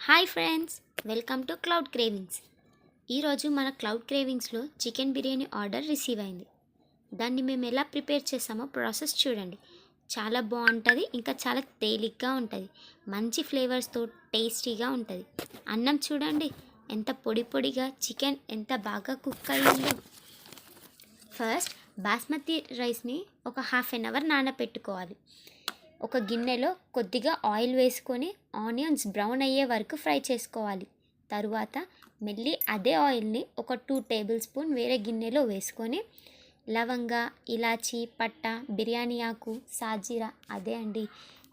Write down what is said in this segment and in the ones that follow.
Hi friends, welcome to cloud cravings. ఈరోజు మన క్లౌడ్ క్రేవింగ్స్లో చికెన్ బిర్యానీ ఆర్డర్ రిసీవ్ అయింది. దాన్ని మేము ఎలా ప్రిపేర్ చేసామో ప్రాసెస్ చూడండి. చాలా బాగుంటుంది, ఇంకా చాలా తేలిగ్గా ఉంటుంది. మంచి ఫ్లేవర్స్తో టేస్టీగా ఉంటుంది. అన్నం చూడండి ఎంత పొడి పొడిగా, చికెన్ ఎంత బాగా కుక్ అయ్యిందో. ఫస్ట్ బాస్మతి రైస్ని ఒక హాఫ్ అన్ అవర్ నానబెట్టుకోవాలి. ఒక గిన్నెలో కొద్దిగా ఆయిల్ వేసుకొని ఆనియన్స్ బ్రౌన్ అయ్యే వరకు ఫ్రై చేసుకోవాలి. తరువాత మళ్ళీ అదే ఆయిల్ని ఒక 2 టేబుల్ స్పూన్ వేరే గిన్నెలో వేసుకొని లవంగ, ఇలాచీ, పట్ట, బిర్యానీ ఆకు, సాజీరా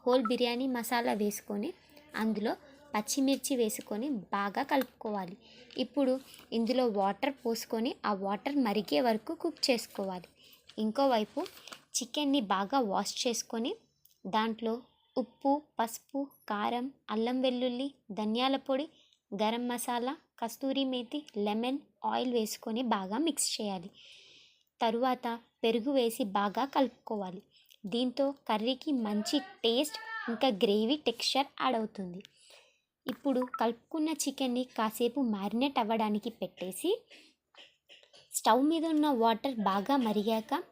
హోల్ బిర్యానీ మసాలా వేసుకొని అందులో పచ్చిమిర్చి వేసుకొని బాగా కలుపుకోవాలి. ఇప్పుడు ఇందులో వాటర్ పోసుకొని ఆ వాటర్ మరిగే వరకు కుక్ చేసుకోవాలి. ఇంకోవైపు చికెన్ని బాగా వాష్ చేసుకొని దాంట్లో ఉప్పు, పసుపు, కారం, అల్లం వెల్లుల్లి, ధనియాల పొడి, గరం మసాలా, కస్తూరి మేతి, లెమన్, ఆయిల్ వేసుకొని బాగా మిక్స్ చేయాలి. తరువాత పెరుగు వేసి బాగా కలుపుకోవాలి. దీంతో కర్రీకి మంచి టేస్ట్ ఇంకా గ్రేవీ టెక్స్చర్ యాడ్ అవుతుంది. ఇప్పుడు కలుపుకున్న చికెన్ని కాసేపు మ్యారినేట్ అవ్వడానికి పెట్టేసి స్టవ్ మీద ఉన్న వాటర్ బాగా మరిగాక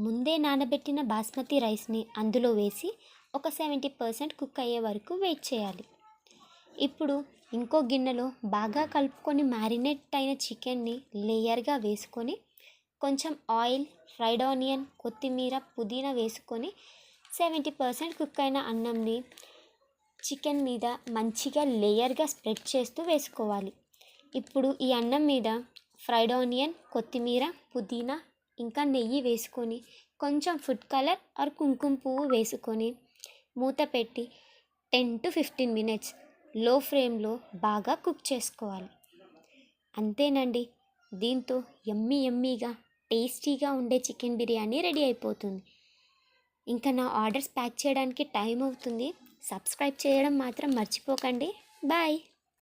ముందే నానబెట్టిన బాస్మతి రైస్ని అందులో వేసి ఒక 70% కుక్ అయ్యే వరకు వెయిట్ చేయాలి. ఇప్పుడు ఇంకో గిన్నెలో బాగా కలుపుకొని మ్యారినేట్ అయిన చికెన్ని లేయర్గా వేసుకొని కొంచెం ఆయిల్, ఫ్రైడ్ ఆనియన్, కొత్తిమీర, పుదీనా వేసుకొని 70% కుక్ అయిన అన్నంని చికెన్ మీద మంచిగా లేయర్గా స్ప్రెడ్ చేస్తూ వేసుకోవాలి. ఇప్పుడు ఈ అన్నం మీద ఫ్రైడ్ ఆనియన్, కొత్తిమీర, పుదీనా ఇంకా నెయ్యి వేసుకొని కొంచెం ఫుడ్ కలర్ ఆర్ కుంకుమ పువ్వు వేసుకొని మూత పెట్టి 10 to 15 minutes లో ఫ్లేమ్లో బాగా కుక్ చేసుకోవాలి. అంతేనండి, దీంతో యమ్మీగా టేస్టీగా ఉండే చికెన్ బిర్యానీ రెడీ అయిపోతుంది. ఇంకా నా ఆర్డర్స్ ప్యాక్ చేయడానికి టైం అవుతుంది. సబ్స్క్రైబ్ చేయడం మాత్రం మర్చిపోకండి. బాయ్.